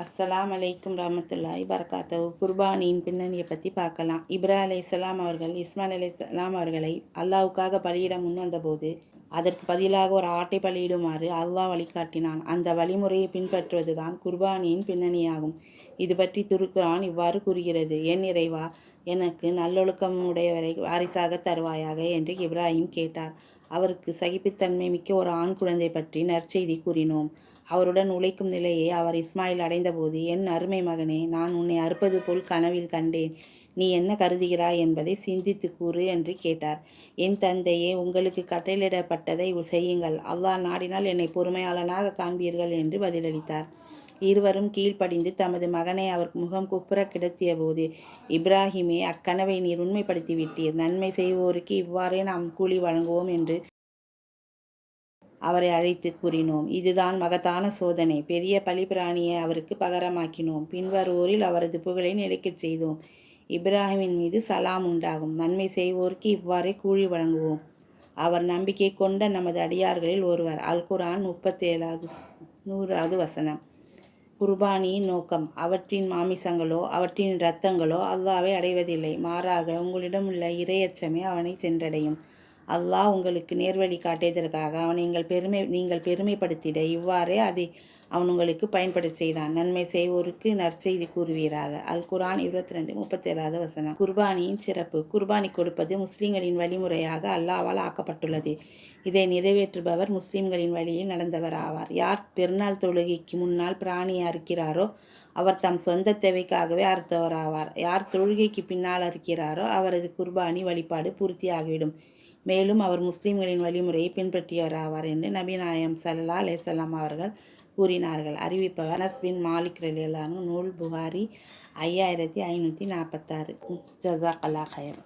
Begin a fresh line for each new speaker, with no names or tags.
அஸ்ஸலாம் அலைக்கும் ரஹமத்துல்லாஹி பரகாத்தஹு. குர்பானியின் பின்னணியை பற்றி பார்க்கலாம். இப்ராஹிம் அலைஹிஸ்ஸலாம் அவர்கள் இஸ்மாயில் அலைஹிஸ்ஸலாம் அவர்களை அல்லாஹ்வுக்காக பலியிட முன்வந்தபோது அதற்கு பதிலாக ஒரு ஆட்டை பலியிடுமாறு அல்லாஹ் வழிகாட்டினான். அந்த வழிமுறையை பின்பற்றுவதுதான் குர்பானியின் பின்னணியாகும். இது பற்றி திருக்குர்ஆன் இவ்வாறு கூறுகிறது: என் இறைவா, எனக்கு நல்லொழுக்கம் உடையவரை வாரிசாக தருவாயாக என்று இப்ராஹிம் கேட்டார். அவருக்கு சகிப்புத்தன்மை மிக்க ஒரு ஆண் குழந்தை பற்றி நற்செய்தி கூறினோம். அவருடன் உழைக்கும் நிலையை அவர் இஸ்மாயில் அடைந்தபோது, என் அருமை மகனே, நான் உன்னை அறுப்பது போல் கனவில் கண்டேன். நீ என்ன கருதுகிறாய் என்பதை சிந்தித்து கூறு என்று கேட்டார். என் தந்தையே, உங்களுக்கு கட்டளையிடப்பட்டதை செய்யுங்கள். அல்லாஹ் நாடினால் என்னை பொறுமையாளனாக காண்பீர்கள் என்று பதிலளித்தார். இருவரும் கீழ்ப்படிந்து தமது மகனை அவர் முகம் குப்புற கிடத்திய போது, இப்ராஹிமே, அக்கனவை நீர் உண்மைப்படுத்திவிட்டீர். நன்மை செய்வோருக்கு இவ்வாறே நாம் கூலி வழங்குவோம் என்று அவரை அழைத்து கூறினோம். இதுதான் மகத்தான சோதனை. பெரிய பலிபிராணியை அவருக்கு பகரமாக்கினோம். பின்வருவோரில் அவரது புகழை நிலைக்கச் செய்தோம். இப்ராஹிமின் மீது சலாம் உண்டாகும். நன்மை செய்வோருக்கு இவ்வாறே கூலி வழங்குவோம். அவர் நம்பிக்கை கொண்ட நமது அடியார்களில் ஒருவர். அல் குர்ஆன் 37-100வது வசனம். குர்பானியின் நோக்கம்: அவற்றின் மாமிசங்களோ அவற்றின் இரத்தங்களோ அல்லாஹ்வை அடைவதில்லை. மாறாக உங்களிடமுள்ள இறையச்சமே அவனை சென்றடையும். அல்லாஹ் உங்களுக்கு நேர்வழி காட்டியதற்காக அவனை நீங்கள் பெருமைப்படுத்திட இவ்வாறே அதை அவன் உங்களுக்கு பயன்பட செய்தான். நன்மை செய்வோருக்கு நற்செய்தி கூறுவீராக. அல் குர்ஆன் 22-37வது வசனம். குர்பானியின் சிறப்பு: குர்பானி கொடுப்பது முஸ்லிம்களின் வழிமுறையாக அல்லாஹ்வால் ஆக்கப்பட்டுள்ளது. இதை நிறைவேற்றுபவர் முஸ்லிம்களின் வழியில் நடந்தவர் ஆவார். யார் பெருநாள் தொழுகைக்கு முன்னால் பிராணியை அறுக்கிறாரோ அவர் தம் சொந்த தேவைக்காகவே அறுத்தவர் ஆவார். யார் தொழுகைக்கு பின்னால் அறுக்கிறாரோ அவரது குர்பானி வழிபாடு பூர்த்தியாகிவிடும். மேலும் அவர் முஸ்லிம்களின் வழிமுறையை பின்பற்றியவர் ஆவார் என்று நபி நாயகம் ஸல்லல்லாஹு அலைஹி வஸல்லம் அவர்கள் கூறினார்கள். அறிவிப்பவர் அனஸ் பின் மாலிக் ரலியல்லாஹு அன்ஹு. நூல் புகாரி 5546. ஜஸாக்கல்லாஹ் ஹைர்.